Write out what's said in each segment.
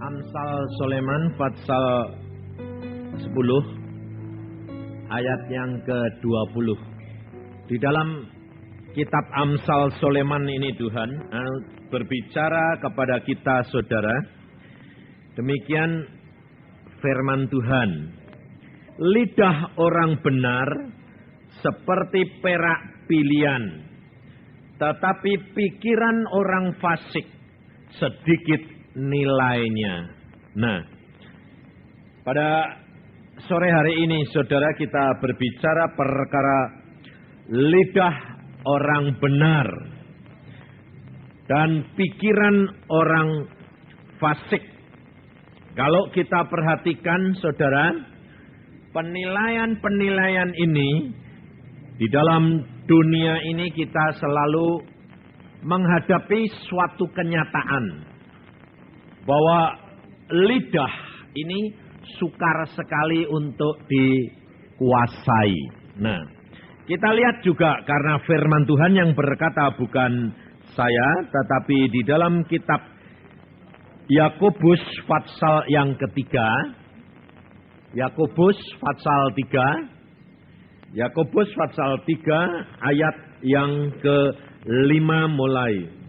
Amsal Sulaiman pasal 10 ayat yang ke-20. Di dalam kitab Amsal Sulaiman ini Tuhan berbicara kepada kita saudara. Demikian firman Tuhan. Lidah orang benar seperti perak pilihan, tetapi pikiran orang fasik sedikit nilainya. Nah, pada sore hari ini saudara kita berbicara perkara lidah orang benar dan pikiran orang fasik. Kalau kita perhatikan saudara, penilaian-penilaian ini di dalam dunia ini kita selalu menghadapi suatu kenyataan bahwa lidah ini sukar sekali untuk dikuasai. Nah, kita lihat juga karena firman Tuhan yang berkata bukan saya, tetapi di dalam kitab Yakobus pasal yang ketiga, Yakobus pasal 3, Yakobus pasal 3 ayat yang ke-5 mulai.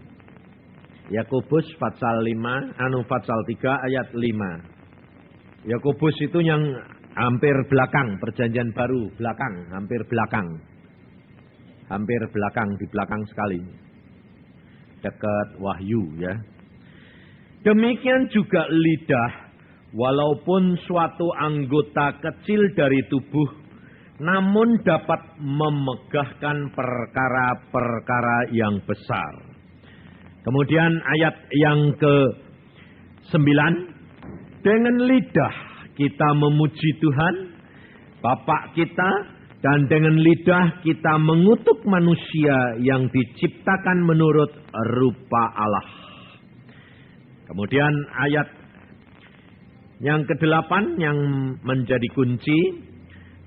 Yakobus pasal 3 ayat 5. Yakobus itu yang hampir belakang, perjanjian baru belakang, hampir belakang. Hampir belakang, di belakang sekali. Dekat Wahyu ya. Demikian juga lidah, walaupun suatu anggota kecil dari tubuh, namun dapat memegahkan perkara-perkara yang besar. Kemudian ayat yang ke-9, dengan lidah kita memuji Tuhan, Bapa kita, dan dengan lidah kita mengutuk manusia yang diciptakan menurut rupa Allah. Kemudian ayat yang ke-8 yang menjadi kunci,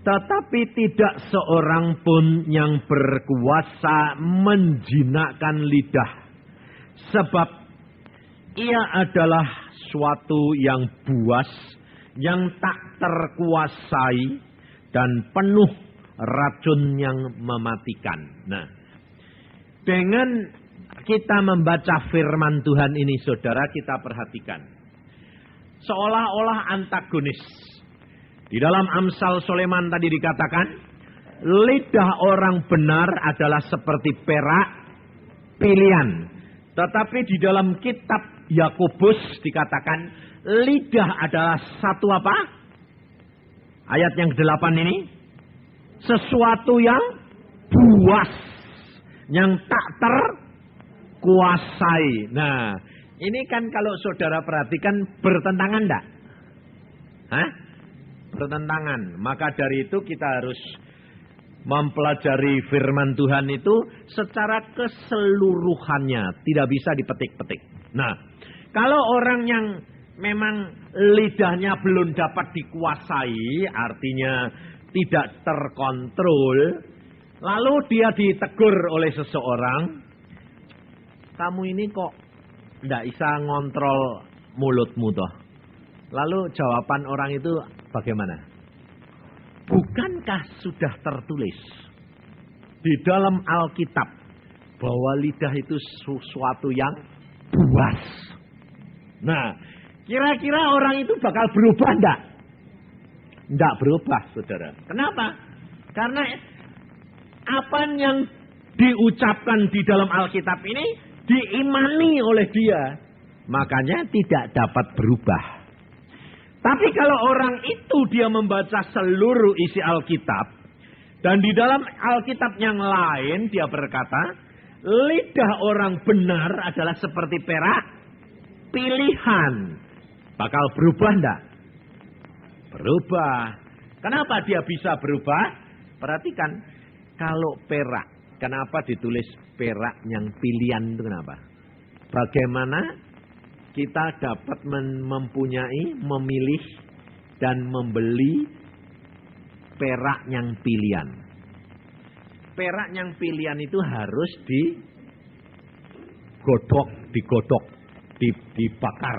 tetapi tidak seorang pun yang berkuasa menjinakkan lidah, sebab ia adalah suatu yang buas, yang tak terkuasai, dan penuh racun yang mematikan. Nah, dengan kita membaca firman Tuhan ini, saudara, kita perhatikan. Seolah-olah antagonis. Di dalam Amsal Sulaiman tadi dikatakan, lidah orang benar adalah seperti perak pilihan. Tetapi di dalam kitab Yakobus dikatakan lidah adalah satu apa? Ayat yang ke-8 ini. Sesuatu yang buas. Yang tak terkuasai. Nah, ini kan kalau saudara perhatikan bertentangan enggak? Hah? Bertentangan. Maka dari itu kita harus mempelajari firman Tuhan itu secara keseluruhannya, tidak bisa dipetik-petik. Nah, kalau orang yang memang lidahnya belum dapat dikuasai, artinya tidak terkontrol, lalu dia ditegur oleh seseorang, kamu ini kok tidak bisa ngontrol mulutmu toh. Lalu jawaban orang itu bagaimana? Bukankah sudah tertulis di dalam Alkitab bahwa lidah itu sesuatu yang buas? Nah, kira-kira orang itu bakal berubah enggak? Enggak berubah, saudara. Kenapa? Karena apa yang diucapkan di dalam Alkitab ini diimani oleh dia. Makanya tidak dapat berubah. Tapi kalau orang itu dia membaca seluruh isi Alkitab, dan di dalam Alkitab yang lain dia berkata, lidah orang benar adalah seperti perak pilihan. Bakal berubah enggak? Berubah. Kenapa dia bisa berubah? Perhatikan, kalau perak, kenapa ditulis perak yang pilihan itu kenapa? Bagaimana kita dapat mempunyai, memilih, dan membeli perak yang pilihan. Perak yang pilihan itu harus digodok. dibakar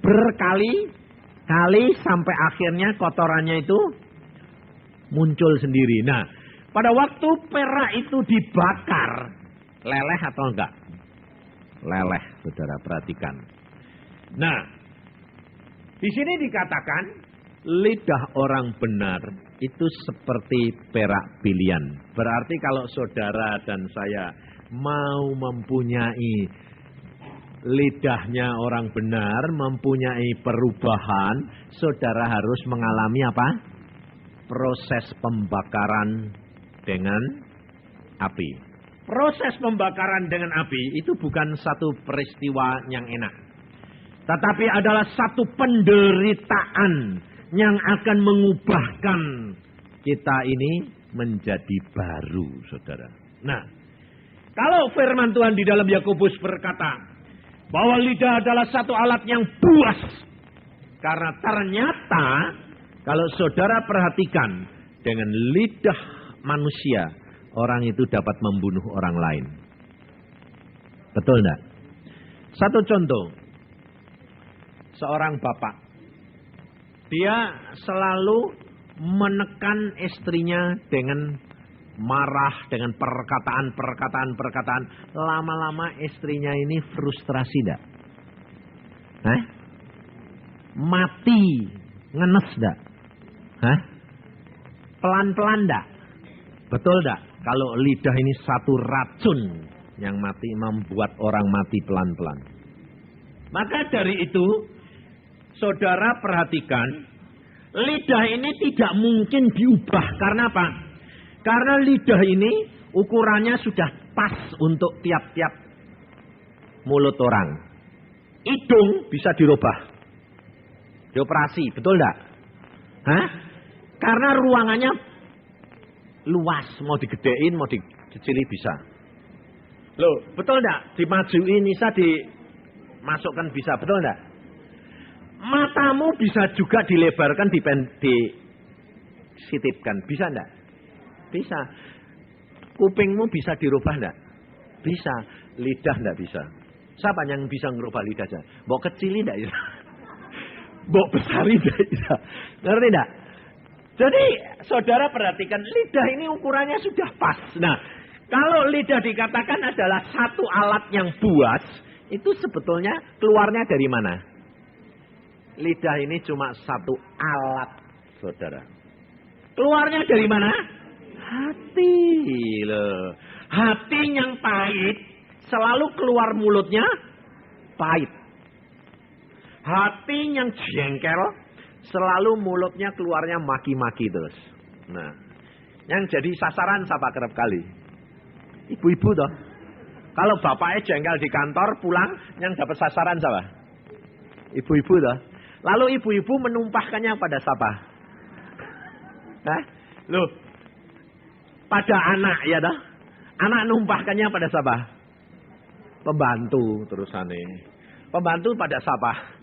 berkali-kali sampai akhirnya kotorannya itu muncul sendiri. Nah, pada waktu perak itu dibakar, leleh atau enggak? Leleh, saudara perhatikan. Nah, di sini dikatakan lidah orang benar itu seperti perak pilihan. Berarti kalau saudara dan saya mau mempunyai lidahnya orang benar, mempunyai perubahan, saudara harus mengalami apa? Proses pembakaran dengan api. Proses pembakaran dengan api itu bukan satu peristiwa yang enak. Tetapi adalah satu penderitaan yang akan mengubahkan kita ini menjadi baru, saudara. Nah, kalau firman Tuhan di dalam Yakobus berkata bahwa lidah adalah satu alat yang buas. Karena ternyata kalau saudara perhatikan dengan lidah manusia, orang itu dapat membunuh orang lain. Betul enggak? Satu contoh. Seorang bapak. Dia selalu menekan istrinya dengan marah, dengan perkataan. Lama-lama istrinya ini frustrasi enggak? Mati, ngenes enggak? Pelan-pelan enggak? Betul enggak? Kalau lidah ini satu racun yang mati, membuat orang mati pelan-pelan. Maka dari itu, saudara perhatikan, lidah ini tidak mungkin diubah. Karena apa? Karena lidah ini ukurannya sudah pas untuk tiap-tiap mulut orang. Hidung bisa dirubah, dioperasi, betul enggak? Karena ruangannya luas, mau digedein, mau dikecili bisa. Loh, betul enggak? Dimajuin bisa, dimasukkan bisa, betul enggak? Matamu bisa juga dilebarkan, disitipkan, bisa enggak? Bisa. Kupingmu bisa dirubah enggak? Bisa. Lidah enggak bisa. Siapa yang bisa ngerubah lidahnya? Mau kecilin enggak bisa? Mau besarin enggak bisa? Ngerti enggak? Jadi saudara perhatikan, lidah ini ukurannya sudah pas. Nah, kalau lidah dikatakan adalah satu alat yang buas, itu sebetulnya keluarnya dari mana? Lidah ini cuma satu alat, saudara. Keluarnya dari mana? Hati loh. Hati yang pahit selalu keluar mulutnya pahit. Hati yang jengkel selalu mulutnya keluarnya maki-maki terus. Nah, yang jadi sasaran siapa kerap kali? Ibu-ibu toh. Kalau bapaknya jengkel di kantor pulang, yang dapat sasaran siapa? Ibu-ibu toh. Lalu ibu-ibu menumpahkannya pada siapa? Loh, pada anak ya toh. Anak numpahkannya pada siapa? Pembantu terusane. Pembantu pada siapa?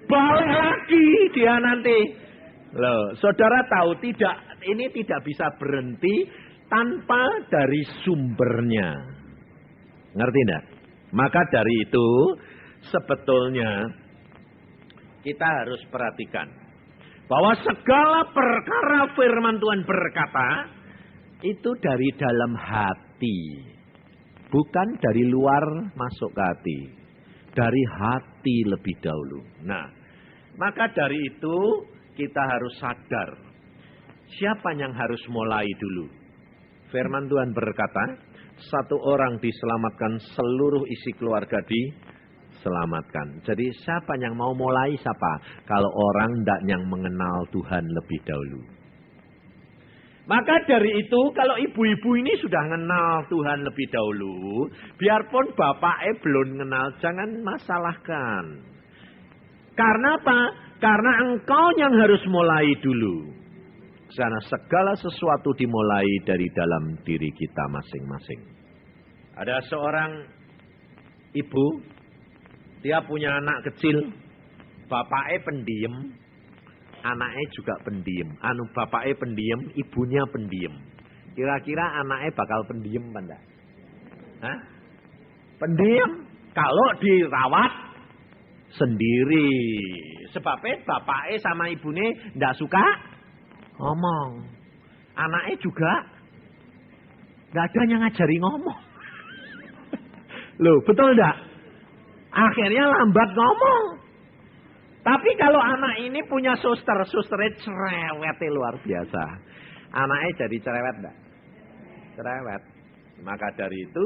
Balik lagi dia nanti. Loh, saudara tahu ini tidak bisa berhenti tanpa dari sumbernya. Ngerti enggak? Maka dari itu sebetulnya kita harus perhatikan bahwa segala perkara firman Tuhan berkata itu dari dalam hati. Bukan dari luar masuk ke hati. Dari hati lebih dahulu. Nah, maka dari itu kita harus sadar. Siapa yang harus mulai dulu? Firman Tuhan berkata, satu orang diselamatkan, seluruh isi keluarga diselamatkan. Jadi siapa yang mau mulai siapa? Kalau orang tidak yang mengenal Tuhan lebih dahulu. Maka dari itu kalau ibu-ibu ini sudah mengenal Tuhan lebih dahulu, biarpun bapaknya belum mengenal, jangan masalahkan. Karena apa? Karena engkau yang harus mulai dulu. Karena segala sesuatu dimulai dari dalam diri kita masing-masing. Ada seorang ibu, dia punya anak kecil, bapaknya pendiam, anaknya juga pendiam. Bapaknya pendiam, ibunya pendiam. Kira-kira anaknya bakal pendiam apa enggak? Hah? Pendiam. Kalau dirawat sendiri. Sebabnya bapaknya sama ibunya ndak suka ngomong. Anaknya juga nggak ada yang ngajari ngomong. Loh, betul ndak? Akhirnya lambat ngomong. Tapi kalau anak ini punya suster, susternya cerewetnya luar biasa. Anaknya jadi cerewet enggak? Cerewet. Maka dari itu,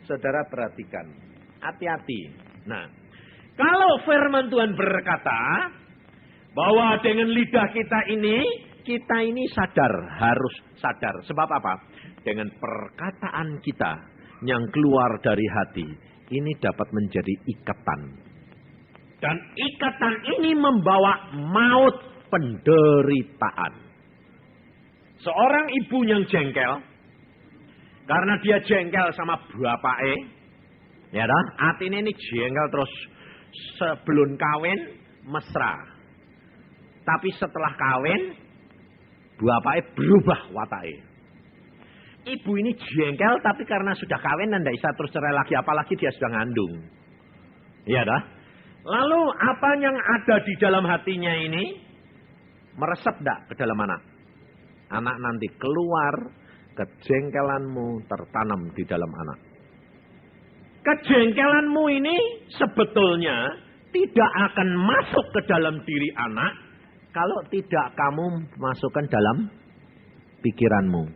saudara perhatikan. Hati-hati. Nah, kalau firman Tuhan berkata, bahwa dengan lidah kita ini sadar, harus sadar. Sebab apa? Dengan perkataan kita yang keluar dari hati, ini dapat menjadi ikatan. Dan ikatan ini membawa maut penderitaan. Seorang ibu yang jengkel, karena dia jengkel sama bapaknya, ya dah, hatinya ini jengkel terus sebelum kawin mesra. Tapi setelah kawin, bapaknya berubah watake. Ibu ini jengkel, tapi karena sudah kawin dan tidak bisa terus cerai lagi, apalagi dia sudah ngandung. Ya dah. Lalu apa yang ada di dalam hatinya ini meresap enggak ke dalam anak? Anak nanti keluar, kejengkelanmu tertanam di dalam anak. Kejengkelanmu ini sebetulnya tidak akan masuk ke dalam diri anak kalau tidak kamu masukkan dalam pikiranmu.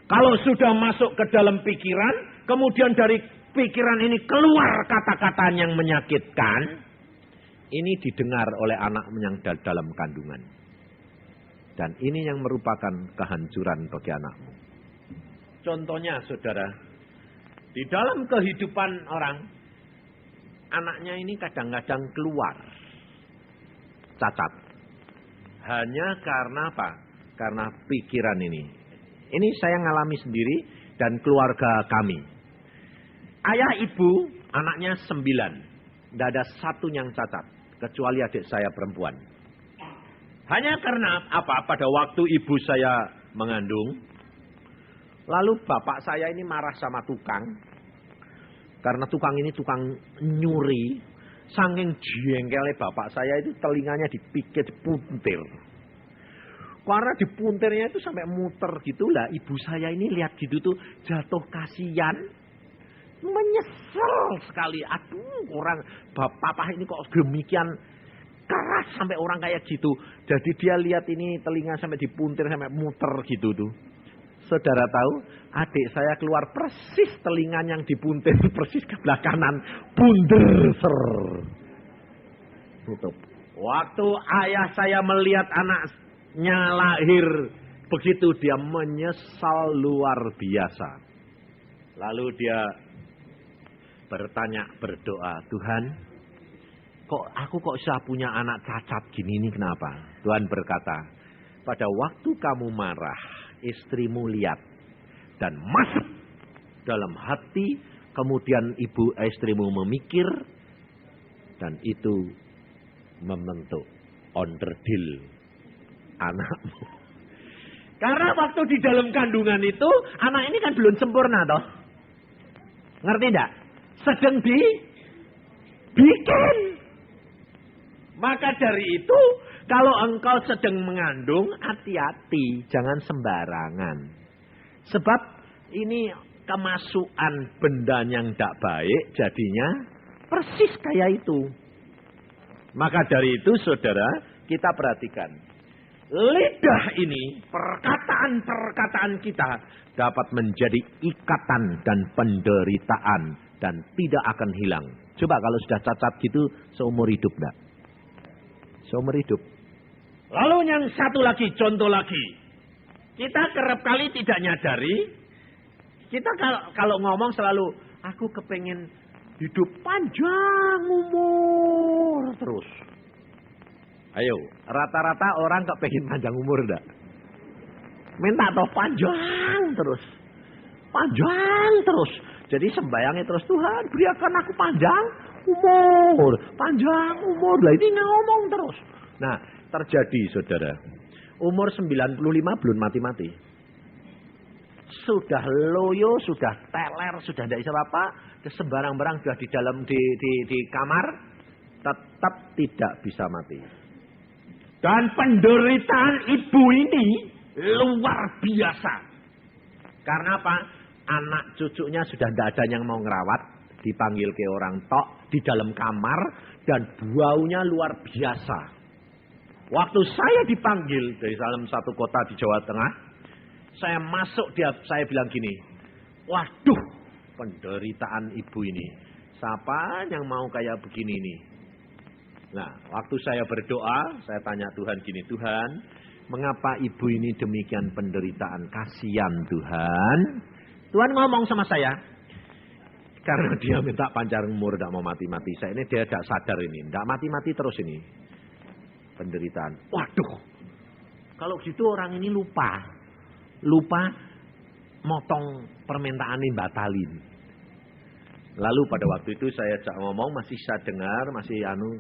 Kalau sudah masuk ke dalam pikiran, kemudian dari pikiran ini keluar kata-kata yang menyakitkan, ini didengar oleh anak yang dalam kandungan. Dan ini yang merupakan kehancuran bagi anakmu. Contohnya saudara, di dalam kehidupan orang, anaknya ini kadang-kadang keluar cacat. Hanya karena apa? Karena pikiran ini. Ini saya ngalami sendiri dan keluarga kami. Ayah ibu, anaknya 9. Tidak ada satu yang cacat. Kecuali adik saya perempuan. Hanya karena apa? Pada waktu ibu saya mengandung, lalu bapak saya ini marah sama tukang. Karena tukang ini tukang nyuri. Saking jengkelnya bapak saya itu telinganya dipikir, dipuntir. Karena dipuntirnya itu sampai muter gitu lah. Ibu saya ini lihat gitu tuh jatuh kasihan. Menyesal sekali. Aduh, orang papa ini kok demikian keras sampai orang kayak gitu. Jadi dia lihat ini telinga sampai dipuntir sampai muter gitu tuh. Saudara tahu, adik saya keluar persis telinga yang dipuntir persis ke belah kanan, bunder ser. Tutup. Waktu ayah saya melihat anaknya lahir, begitu dia menyesal luar biasa. Lalu dia bertanya, berdoa, Tuhan, aku kok bisa punya anak cacat gini ini kenapa? Tuhan berkata, pada waktu kamu marah, istrimu lihat dan masuk dalam hati, kemudian istrimu memikir, dan itu membentuk onderdil anakmu. Karena waktu di dalam kandungan itu, anak ini kan belum sempurna toh. Ngerti enggak? Sedang dibikin. Maka dari itu, kalau engkau sedang mengandung, hati-hati, jangan sembarangan. Sebab ini kemasukan benda yang tidak baik, jadinya persis kayak itu. Maka dari itu, saudara, kita perhatikan. Lidah ini, perkataan-perkataan kita dapat menjadi ikatan dan penderitaan dan tidak akan hilang. Coba kalau sudah cacat gitu, seumur hidup enggak? Seumur hidup. Lalu yang satu lagi, contoh lagi. Kita kerap kali tidak nyadari. Kita kalau ngomong selalu, aku kepengen hidup panjang umur terus. Ayo, rata-rata orang kepengen panjang umur enggak? Minta toh panjang terus. Panjang terus. Jadi sembayangnya terus, Tuhan berikan aku panjang umur. Panjang umur. Lah ini ngomong terus. Nah, terjadi saudara. Umur 95 belum mati-mati. sudah loyo, sudah teler, sudah tidak bisa apa, sembarang-barang sudah di dalam di kamar, tetap tidak bisa mati. Dan penderitaan ibu ini luar biasa. Karena apa? Anak cucunya sudah tidak ada yang mau ngerawat, dipanggil ke orang tok di dalam kamar, dan baunya luar biasa. Waktu saya dipanggil dari salah satu kota di Jawa Tengah, saya masuk, saya bilang gini, waduh, penderitaan ibu ini. Siapa yang mau kayak begini nih? Nah, waktu saya berdoa, saya tanya Tuhan gini, Tuhan, mengapa ibu ini demikian penderitaan? Kasihan Tuhan. Tuhan ngomong sama saya, karena dia minta panjang umur, tidak mau mati-mati. Saya ini dia tidak sadar ini, tidak mati-mati terus ini. Penderitaan. Waduh, kalau gitu orang ini lupa motong permintaan ini, batalin. Lalu pada waktu itu saya ngomong, masih saya dengar,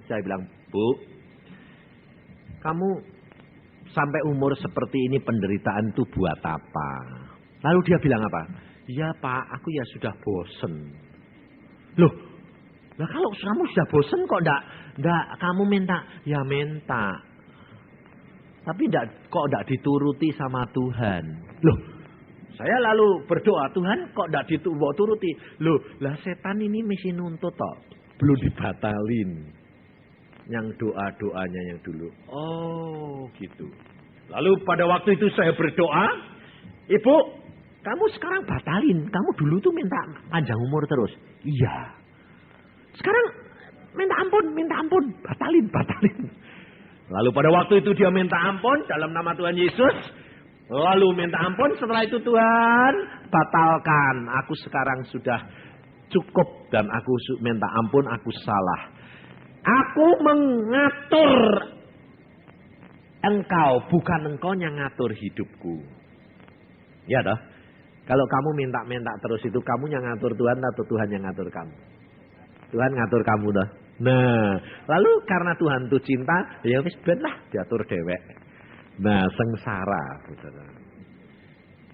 saya bilang, Bu, kamu sampai umur seperti ini penderitaan itu buat apa? Lalu dia bilang apa? Ya Pak, aku ya sudah bosen. Loh, nah kalau kamu sudah bosen kok enggak kamu minta? Ya minta. Tapi kok enggak dituruti sama Tuhan. Loh, saya lalu berdoa, Tuhan kok enggak dituruti? Loh, lah setan ini mesti nuntut toh. Belum dibatalin. Yang doa-doanya yang dulu. Oh, gitu. Lalu pada waktu itu saya berdoa, Ibu, kamu sekarang batalin. Kamu dulu tuh minta panjang umur terus. Iya. Sekarang minta ampun. Batalin. Lalu pada waktu itu dia minta ampun dalam nama Tuhan Yesus. Lalu minta ampun, setelah itu Tuhan batalkan. Aku sekarang sudah cukup dan aku minta ampun, aku salah. Aku mengatur engkau, bukan engkau yang ngatur hidupku. Ya toh? Kalau kamu minta-minta terus itu, kamu yang ngatur Tuhan atau Tuhan yang ngatur kamu? Tuhan ngatur kamu toh. Nah, lalu karena Tuhan itu cinta, ya wis ben lah diatur dewek. Nah, sengsara. Saudara.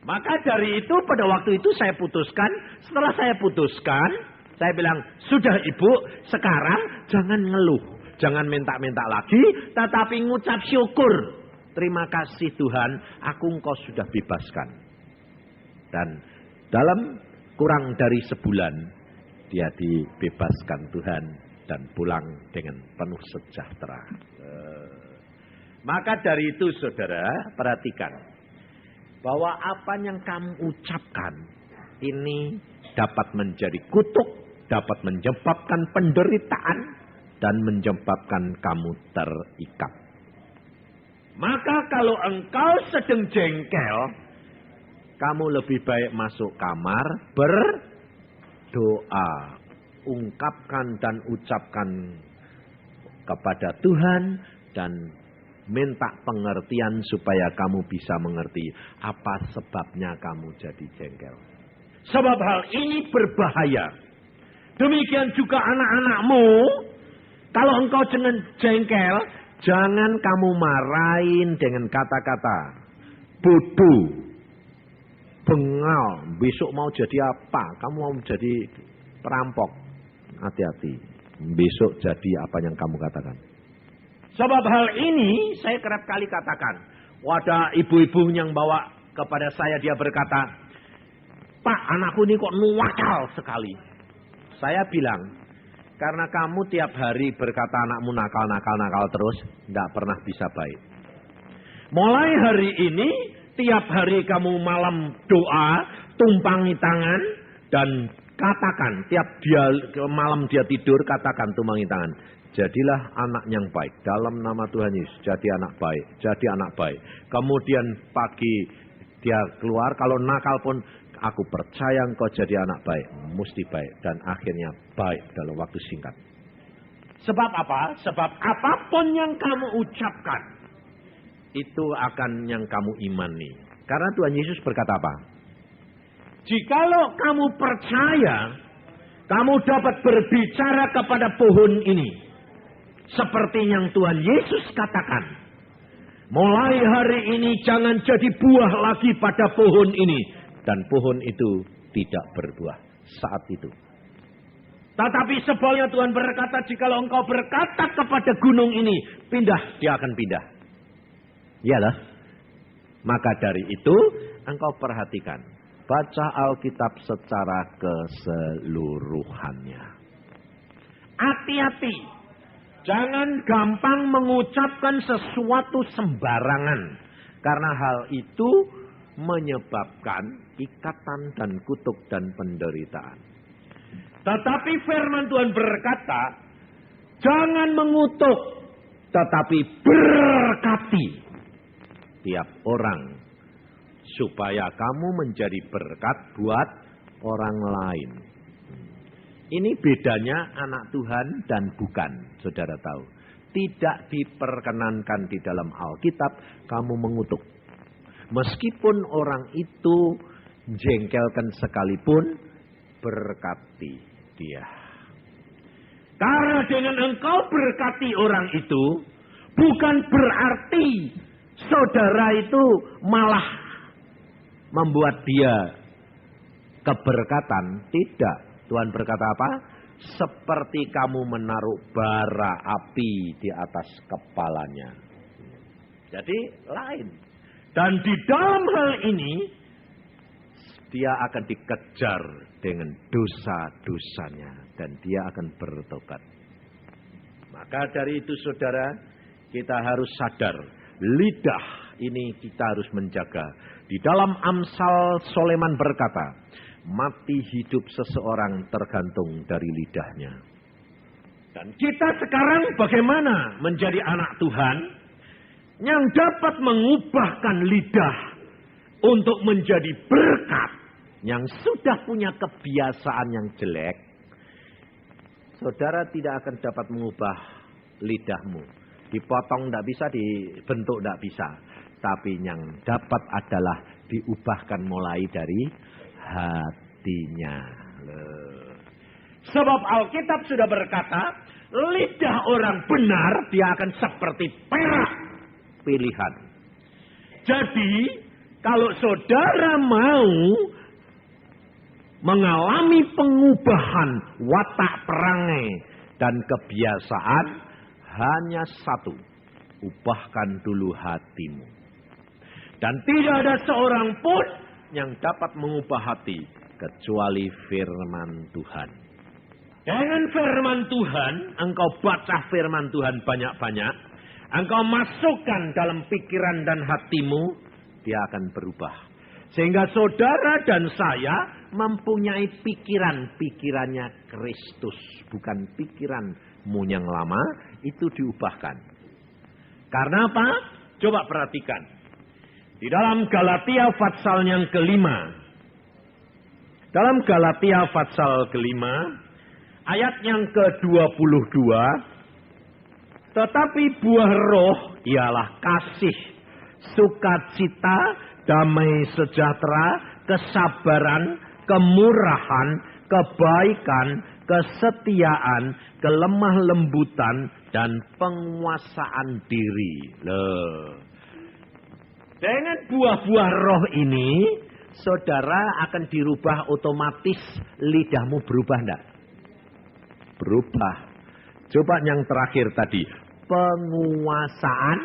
Maka dari itu pada waktu itu saya putuskan, setelah saya putuskan, saya bilang, sudah Ibu, sekarang jangan ngeluh. Jangan minta-minta lagi, tetapi ngucap syukur. Terima kasih Tuhan, engkau sudah bebaskan. Dan dalam kurang dari sebulan, dia dibebaskan Tuhan dan pulang dengan penuh sejahtera. Maka dari itu saudara, perhatikan. Bahwa apa yang kamu ucapkan, ini dapat menjadi kutuk, dapat menyebabkan penderitaan, dan menyebabkan kamu terikat. Maka kalau engkau sedang jengkel, kamu lebih baik masuk kamar, berdoa. Ungkapkan dan ucapkan kepada Tuhan, dan minta pengertian supaya kamu bisa mengerti apa sebabnya kamu jadi jengkel. Sebab hal ini berbahaya. Demikian juga anak-anakmu. Kalau engkau jangan jengkel, jangan kamu marahin dengan kata-kata bodoh, bengal, besok mau jadi apa? Kamu mau jadi perampok. Hati-hati. Besok jadi apa yang kamu katakan. Sebab hal ini saya kerap kali katakan. Ada ibu-ibu yang bawa kepada saya, dia berkata, Pak, anakku ini kok nuwakal sekali. Saya bilang, karena kamu tiap hari berkata anakmu nakal terus, tidak pernah bisa baik. Mulai hari ini, tiap hari kamu malam doa, tumpangi tangan, dan katakan, tiap malam dia tidur, katakan tumpangi tangan. Jadilah anak yang baik. Dalam nama Tuhan Yesus, jadi anak baik. Jadi anak baik. Kemudian pagi dia keluar, kalau nakal pun, aku percaya engkau jadi anak baik. Mesti baik. Dan akhirnya baik dalam waktu singkat. Sebab apa? Sebab apapun yang kamu ucapkan, itu akan yang kamu imani. Karena Tuhan Yesus berkata apa? Jikalau kamu percaya, kamu dapat berbicara kepada pohon ini. Seperti yang Tuhan Yesus katakan. Mulai hari ini jangan jadi buah lagi pada pohon ini. dan pohon itu tidak berbuah saat itu. Tetapi sebaliknya Tuhan berkata, jikalau engkau berkata kepada gunung ini, pindah, dia akan pindah. Iyalah. Maka dari itu, engkau perhatikan. Baca Alkitab secara keseluruhannya. Hati-hati. Jangan gampang mengucapkan sesuatu sembarangan. Karena hal itu menyebabkan ikatan dan kutuk dan penderitaan. Tetapi firman Tuhan berkata, jangan mengutuk, tetapi berkati tiap orang, supaya kamu menjadi berkat buat orang lain. Ini bedanya anak Tuhan dan bukan, saudara tahu. Tidak diperkenankan di dalam Alkitab kamu mengutuk. Meskipun orang itu jengkelkan sekalipun, berkati dia. Karena dengan engkau berkati orang itu, bukan berarti saudara itu malah membuat dia keberkatan. Tidak. Tuhan berkata apa? Seperti kamu menaruh bara api di atas kepalanya. Jadi lain. Dan di dalam hal ini, dia akan dikejar dengan dosa-dosanya. Dan dia akan bertobat. Maka dari itu saudara, kita harus sadar. Lidah ini kita harus menjaga. Di dalam Amsal Soleman berkata, mati hidup seseorang tergantung dari lidahnya. Dan kita sekarang bagaimana menjadi anak Tuhan yang dapat mengubahkan lidah untuk menjadi berkat. Yang sudah punya kebiasaan yang jelek, saudara tidak akan dapat mengubah lidahmu. Dipotong tidak bisa, dibentuk tidak bisa. Tapi yang dapat adalah diubahkan mulai dari hatinya. Sebab Alkitab sudah berkata, lidah orang benar dia akan seperti perak Pilihan. Jadi, kalau saudara mau mengalami pengubahan watak perangai dan kebiasaan, hanya satu. Ubahkan dulu hatimu. Dan tidak ada seorang pun yang dapat mengubah hati kecuali firman Tuhan. Dengan firman Tuhan, engkau baca firman Tuhan banyak-banyak, engkau masukkan dalam pikiran dan hatimu, dia akan berubah. Sehingga saudara dan saya mempunyai pikirannya Kristus, bukan pikiranmu yang lama, itu diubahkan. Karena apa? Coba perhatikan. Di dalam Galatia pasal yang kelima. Dalam Galatia pasal kelima, ayat yang ke-22. Tetapi buah roh ialah kasih, sukacita, damai sejahtera, kesabaran, kemurahan, kebaikan, kesetiaan, kelemah lembutan, dan penguasaan diri. Dengan buah-buah roh ini, saudara akan dirubah otomatis. Lidahmu berubah enggak? Berubah. Coba yang terakhir tadi. Penguasaan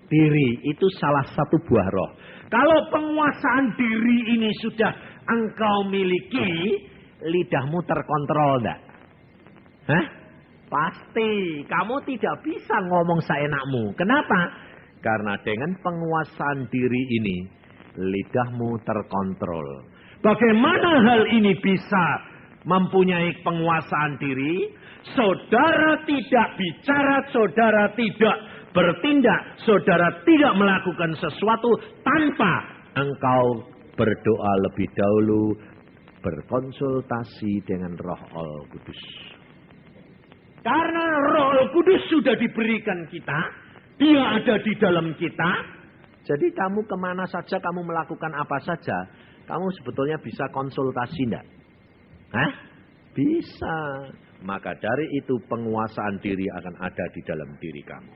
diri. Itu salah satu buah roh. Kalau penguasaan diri ini sudah engkau miliki, lidahmu terkontrol enggak? Hah? Pasti. Kamu tidak bisa ngomong seenakmu. Kenapa? Karena dengan penguasaan diri ini, lidahmu terkontrol. Bagaimana hal ini bisa mempunyai penguasaan diri? Saudara tidak bicara, saudara tidak bertindak, saudara tidak melakukan sesuatu tanpa engkau berdoa lebih dahulu, berkonsultasi dengan Roh Al-Kudus. Karena Roh Al-Kudus sudah diberikan kita, dia ada di dalam kita. Jadi kamu kemana saja, kamu melakukan apa saja, kamu sebetulnya bisa konsultasi enggak? Hah? Bisa. Maka dari itu penguasaan diri akan ada di dalam diri kamu.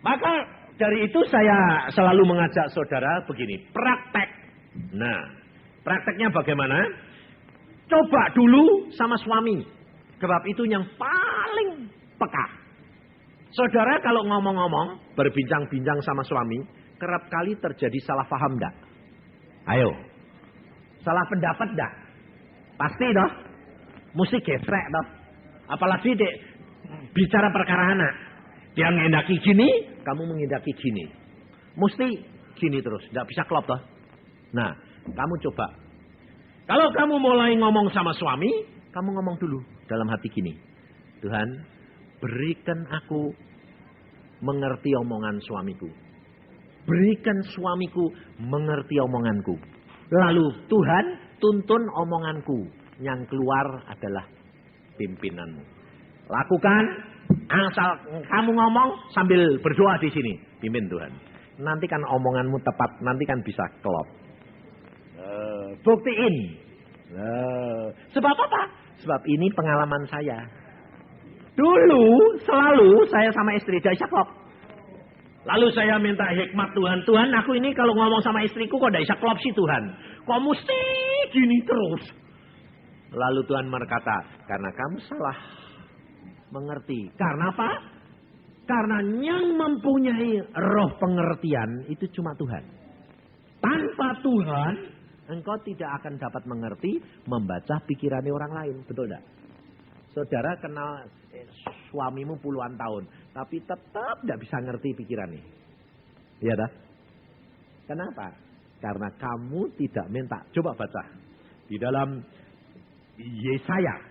Maka dari itu saya selalu mengajak saudara begini, praktek. Nah, Prakteknya bagaimana? Coba dulu sama suami. Sebab itu yang paling peka. Saudara kalau ngomong-ngomong, berbincang-bincang sama suami, kerap kali terjadi salah paham enggak? Ayo. Salah pendapat enggak? Pasti toh. Mesti gesrek toh. Apalagi dek bicara perkara anak. Dia mengendaki gini, kamu mengendaki gini. Mesti gini terus, enggak bisa klop toh. Nah, kamu coba. Kalau kamu mulai ngomong sama suami, kamu ngomong dulu dalam hati gini. Tuhan, berikan aku mengerti omongan suamiku. Berikan suamiku mengerti omonganku. Lalu Tuhan tuntun omonganku. Yang keluar adalah pimpinanmu. Lakukan asal kamu ngomong sambil berdoa di sini. Pimpin Tuhan. Nanti kan omonganmu tepat. Nanti kan bisa klop. Buktiin. Sebab apa? Sebab ini pengalaman saya. Dulu selalu saya sama istri tidak bisa klop. Lalu saya minta hikmat Tuhan. Tuhan, aku ini kalau ngomong sama istriku kok tidak bisa klop sih Tuhan. Kok mesti gini terus? Lalu Tuhan berkata, karena kamu salah mengerti. Karena apa? Karena yang mempunyai roh pengertian itu cuma Tuhan. Tanpa Tuhan, engkau tidak akan dapat mengerti, membaca pikirannya orang lain. Betul tidak? Saudara kenal suamimu puluhan tahun, tapi tetap tidak bisa ngerti pikirannya. Iya dah? Kenapa? Karena kamu tidak minta. Coba baca. Di dalam Yesaya.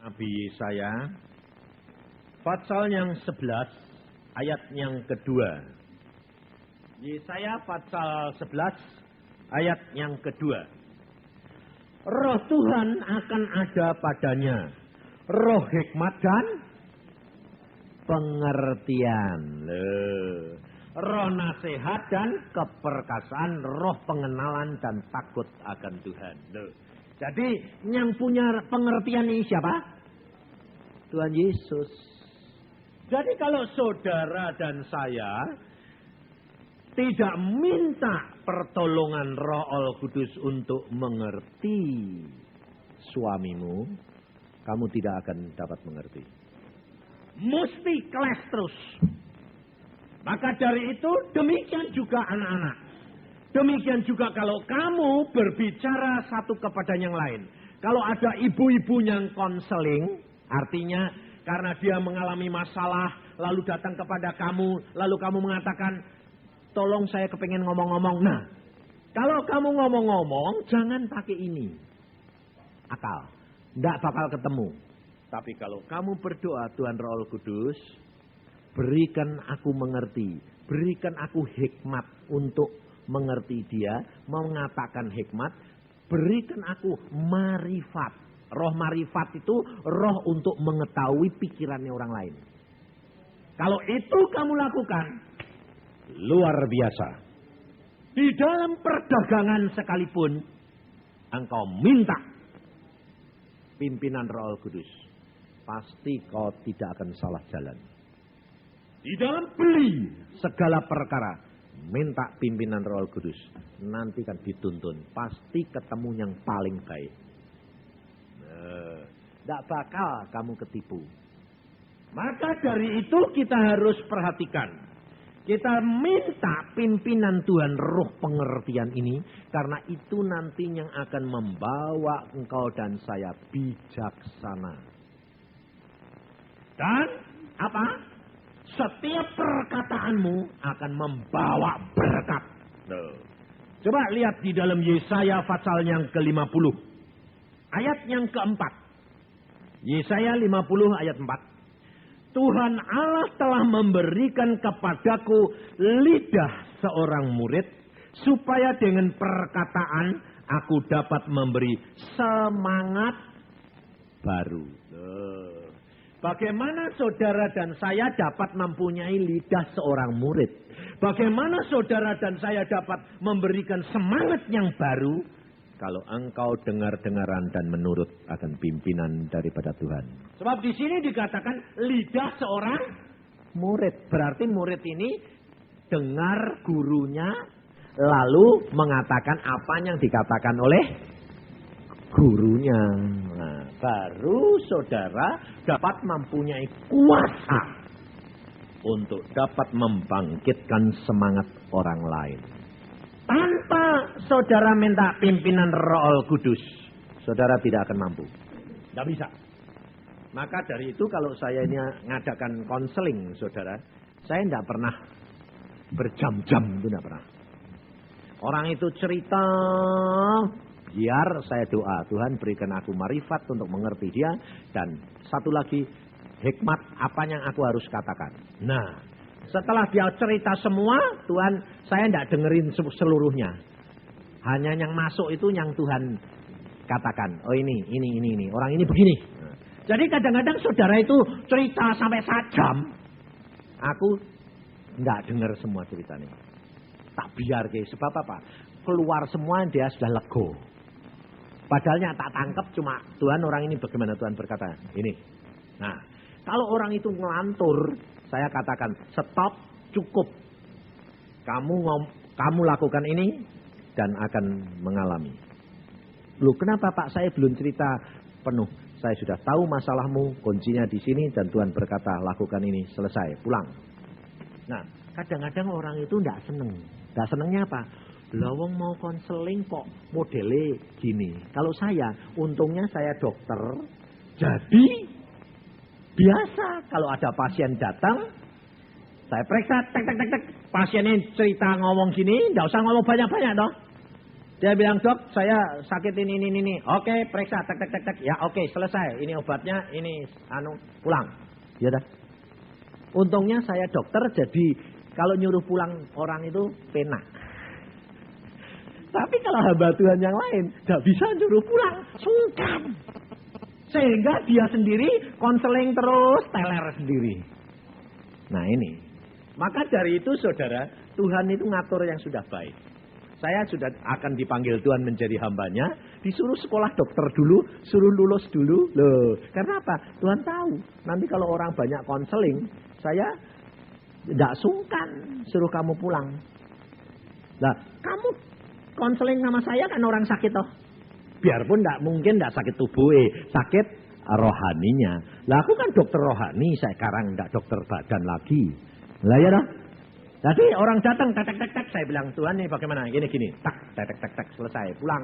Nabi Yesaya. Pasal yang 11. Ayat yang kedua. Yesaya pasal 11. Ayat yang kedua. Roh Tuhan akan ada padanya. Roh hikmat dan pengertian. Roh nasihat dan keperkasaan. Roh pengenalan dan takut akan Tuhan. Jadi yang punya pengertian ini siapa? Tuhan Yesus. Jadi kalau saudara dan saya tidak minta pertolongan Roh Al-Kudus untuk mengerti suamimu, kamu tidak akan dapat mengerti. Mesti kelas terus. Maka dari itu demikian juga anak-anak. Demikian juga kalau kamu berbicara satu kepada yang lain. Kalau ada ibu-ibu yang konseling, artinya karena dia mengalami masalah, lalu datang kepada kamu, lalu kamu mengatakan, tolong saya kepengen ngomong-ngomong. Nah, kalau kamu ngomong-ngomong, jangan pakai ini. Akal. Tidak bakal ketemu. Tapi kalau kamu berdoa, Tuhan Roh Kudus, berikan aku mengerti. Berikan aku hikmat untuk mengerti dia, mengatakan hikmat. Berikan aku marifat. Roh marifat itu roh untuk mengetahui pikirannya orang lain. Kalau itu kamu lakukan, luar biasa. Di dalam perdagangan sekalipun, engkau minta pimpinan Roh Kudus, pasti kau tidak akan salah jalan. Di dalam beli segala perkara, minta pimpinan Roh Kudus, nanti kan dituntun, pasti ketemu yang paling baik. Tidak bakal kamu ketipu. Maka dari itu kita harus perhatikan. Kita minta pimpinan Tuhan roh pengertian ini. Karena itu nanti yang akan membawa engkau dan saya bijaksana. Dan apa? Setiap perkataanmu akan membawa berkat. Coba lihat di dalam Yesaya pasal yang ke-50. Ayat yang keempat. Yesaya 50 ayat 4. Tuhan Allah telah memberikan kepadaku lidah seorang murid, supaya dengan perkataan aku dapat memberi semangat baru. Bagaimana saudara dan saya dapat mempunyai lidah seorang murid? Bagaimana saudara dan saya dapat memberikan semangat yang baru? Kalau engkau dengar-dengaran dan menurut akan pimpinan daripada Tuhan. Sebab di sini dikatakan lidah seorang murid. Berarti murid ini dengar gurunya lalu mengatakan apa yang dikatakan oleh gurunya. Nah, baru saudara dapat mempunyai kuasa untuk dapat membangkitkan semangat orang lain. Tanpa saudara minta pimpinan Roh Kudus, saudara tidak akan mampu. Tidak bisa. Maka dari itu kalau saya ini ngadakan konseling, saudara, saya tidak pernah berjam-jam, itu tidak pernah. Orang itu cerita, biar saya doa, Tuhan berikan aku marifat untuk mengerti dia. Dan satu lagi, hikmat apa yang aku harus katakan. Nah, setelah dia cerita semua, Tuhan, saya tidak dengerin seluruhnya. Hanya yang masuk itu yang Tuhan katakan. Oh ini, orang ini begini. Nah, jadi kadang-kadang saudara itu cerita sampai 1 jam. Aku tidak dengar semua ceritanya. Tak biar ke, sebab apa? Keluar semua dia sudah lego. Padahalnya tak tangkap cuma Tuhan orang ini bagaimana Tuhan berkata. Ini. Nah, kalau orang itu ngelantur, saya katakan stop, cukup. Kamu lakukan ini dan akan mengalami. Loh kenapa Pak saya belum cerita penuh? Saya sudah tahu masalahmu, kuncinya di sini dan Tuhan berkata lakukan ini, selesai, pulang. Nah, kadang-kadang orang itu tidak seneng. Tidak senengnya apa? Lawang mau konseling kok modelnya gini. Kalau saya, untungnya saya dokter, jadi biasa kalau ada pasien datang, saya periksa, tek. Pasiennya cerita ngomong gini, tidak usah ngomong banyak-banyak dong. Dia bilang, dok, saya sakit ini. Oke, periksa, tek. Ya oke, selesai. Ini obatnya, ini pulang. Ya dah. Untungnya saya dokter, jadi kalau nyuruh pulang orang itu penak. Tapi kalau hamba Tuhan yang lain, tidak bisa nyuruh pulang, sungkan. Sehingga dia sendiri konseling terus, teler sendiri. Nah ini. Maka dari itu saudara, Tuhan itu ngatur yang sudah baik. Saya sudah akan dipanggil Tuhan menjadi hambanya, disuruh sekolah dokter dulu, suruh lulus dulu. Loh, karena apa? Tuhan tahu. Nanti kalau orang banyak konseling, saya tidak sungkan suruh kamu pulang. Nah, kamu konseling sama saya kan orang sakit toh. Biarpun mungkin tidak sakit tubuh, sakit rohaninya. Lah aku kan dokter rohani, saya sekarang tidak dokter badan lagi. Lah ya dah. Jadi orang datang tek, saya bilang Tuhan nih bagaimana? Gini, tek, selesai, pulang.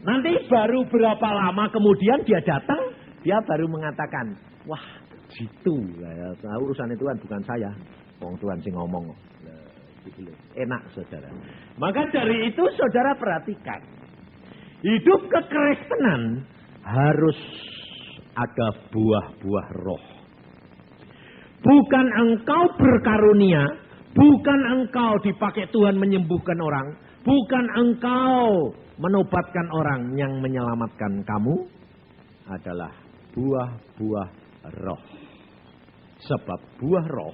Nanti baru berapa lama kemudian dia datang, dia baru mengatakan, wah gitu, nah, urusan Tuhan bukan saya. Wong Tuhan sing ngomong. Enak saudara. Maka dari itu saudara perhatikan. Hidup kekristenan harus ada buah-buah roh. Bukan engkau berkarunia, bukan engkau dipakai Tuhan menyembuhkan orang, bukan engkau menobatkan orang yang menyelamatkan kamu, adalah buah-buah roh. Sebab buah roh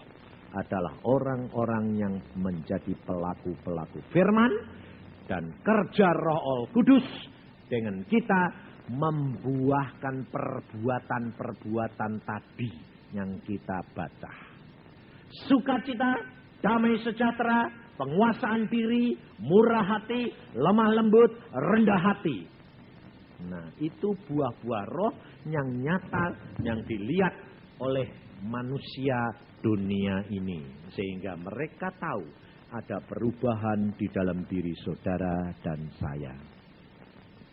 adalah orang-orang yang menjadi pelaku-pelaku firman dan kerja Roh Kudus dengan kita membuahkan perbuatan-perbuatan tadi yang kita baca. Sukacita, damai sejahtera, penguasaan diri, murah hati, lemah lembut, rendah hati. Nah, itu buah-buah roh yang nyata, yang dilihat oleh manusia dunia ini. Sehingga mereka tahu ada perubahan di dalam diri saudara dan saya.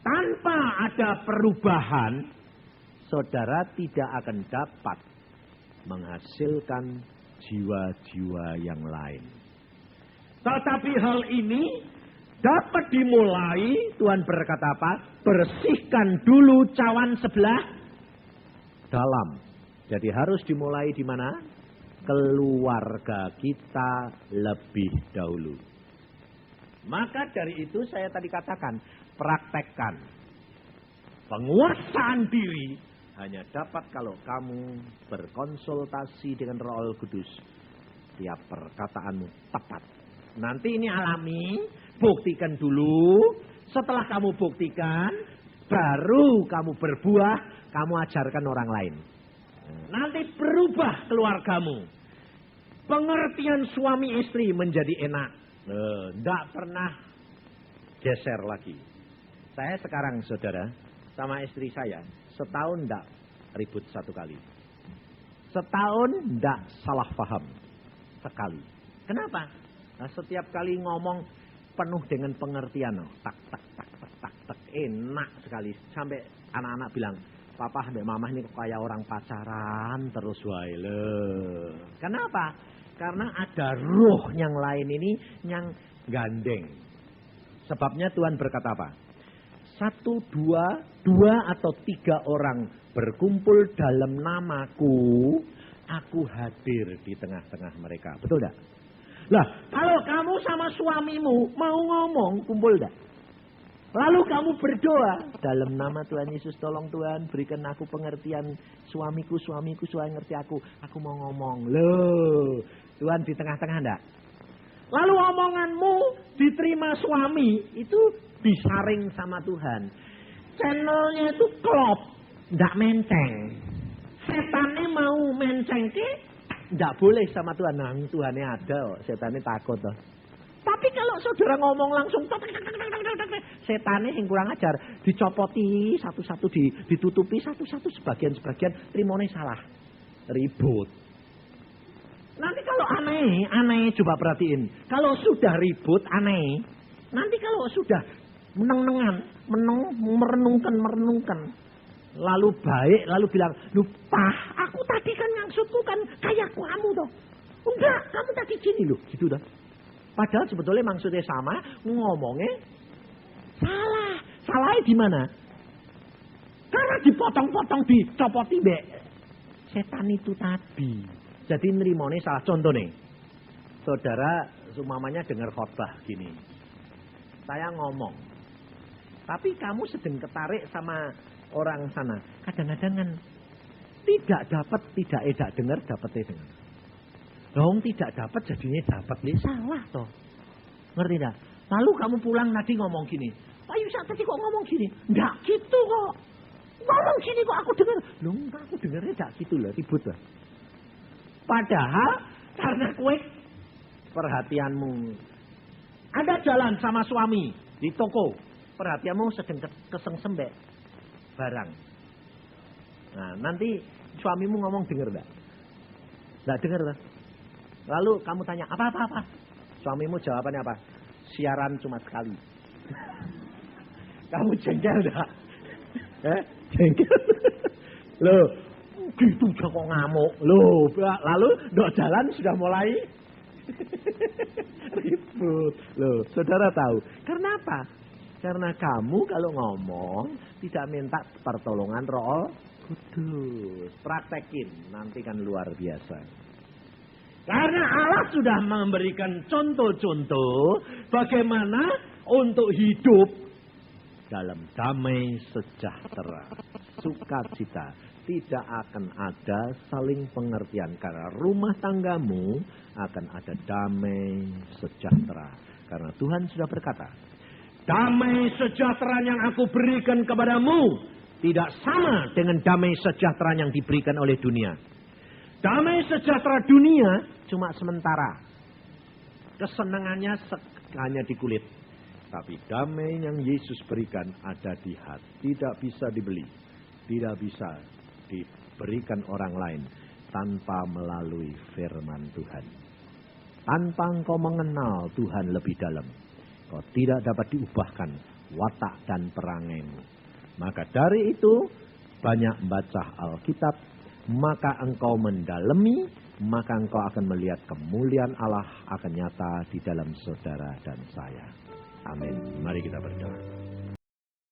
Tanpa ada perubahan, saudara tidak akan dapat menghasilkan jiwa-jiwa yang lain. Tetapi hal ini dapat dimulai, Tuhan berkata apa? Bersihkan dulu cawan sebelah dalam. Jadi harus dimulai di mana? Keluarga kita lebih dahulu. Maka dari itu saya tadi katakan, praktekkan. Penguasaan diri hanya dapat kalau kamu berkonsultasi dengan Roh Kudus. Tiap perkataanmu tepat. Nanti ini alami, buktikan dulu. Setelah kamu buktikan, baru kamu berbuah, kamu ajarkan orang lain. Nanti berubah keluargamu. Pengertian suami istri menjadi enak. Tidak pernah geser lagi. Saya sekarang saudara sama istri saya setahun tidak ribut satu kali. Setahun tidak salah paham sekali. Kenapa? Nah, setiap kali ngomong penuh dengan pengertian. Tak tak tak tak tak tak, enak sekali. Sampai anak-anak bilang, papa dan mama ini kayak orang pacaran terus wae le. Kenapa? Karena ada roh yang lain ini yang gandeng. Sebabnya Tuhan berkata apa? 1, 2 atau 3 orang berkumpul dalam namaku, aku hadir di tengah-tengah mereka. Betul tidak? Lah, kalau kamu sama suamimu mau ngomong, kumpul tidak? Lalu kamu berdoa dalam nama Tuhan Yesus, tolong Tuhan berikan aku pengertian suamiku ngerti aku mau ngomong. Loh, Tuhan di tengah-tengah enggak? Lalu omonganmu diterima suami, itu disaring sama Tuhan. Channelnya itu klop, enggak menceng. Setannya mau menceng ke, enggak boleh sama Tuhan. Nah, Tuhannya ada, setannya takut toh. Tapi kalau saudara ngomong langsung, setannya yang kurang ajar, dicopoti satu-satu, ditutupi satu-satu, sebagian-sebagian, trimone salah, ribut. Nanti kalau aneh coba perhatiin. Kalau sudah ribut, aneh. Nanti kalau sudah merenungkan. Lalu baik, lalu bilang, lupa, aku tadi kan maksudku kan kayak kamu toh. Enggak, kamu tadi gini loh, gitu dah. Padahal sebetulnya maksudnya sama, ngomongnya salah. Salahnya di mana? Karena dipotong-potong, dicopoti be setan itu tadi. Jadi nerimone salah. Contoh nih, saudara sumamanya dengar khotbah gini. Saya ngomong, tapi kamu sedang ketarik sama orang sana. Kadang-kadang kan tidak dapat, tidak dengar, dapat dengar. Dong tidak dapat jadinya dapat. Salah toh. Ngerti enggak? Lalu kamu pulang tadi ngomong gini. Pak Yusak tadi kok ngomong gini? Enggak gitu kok. Ngomong gini kok aku dengar. Loh enggak, aku dengarnya enggak gitu loh. Ribut lah. Padahal karena kue perhatianmu. Ada jalan sama suami di toko. Perhatianmu sedang kesengsembek barang. Nah nanti suamimu ngomong dengar enggak? Enggak dengar lah. Lalu kamu tanya, apa? Suamimu jawabannya apa? Siaran cuma sekali. Kamu jengkel enggak? Jengkel. Loh, gitu kok ngamuk. Loh, lalu dok jalan sudah mulai ribut. Loh, saudara tahu. Karena apa? Karena kamu kalau ngomong tidak minta pertolongan Roh Kudus. Praktekin, nanti kan luar biasa. Karena Allah sudah memberikan contoh-contoh bagaimana untuk hidup dalam damai sejahtera, sukacita. Tidak akan ada saling pengertian karena rumah tanggamu akan ada damai sejahtera. Karena Tuhan sudah berkata, damai sejahtera yang aku berikan kepadamu tidak sama dengan damai sejahtera yang diberikan oleh dunia. Damai sejahtera dunia cuma sementara. Kesenangannya hanya di kulit. Tapi damai yang Yesus berikan ada di hati. Tidak bisa dibeli. Tidak bisa diberikan orang lain. Tanpa melalui firman Tuhan. Tanpa engkau mengenal Tuhan lebih dalam. Kau tidak dapat diubahkan watak dan perangaimu. Maka dari itu banyak baca Alkitab. Maka engkau mendalami, maka engkau akan melihat kemuliaan Allah akan nyata di dalam saudara dan saya. Amin. Mari kita berdoa.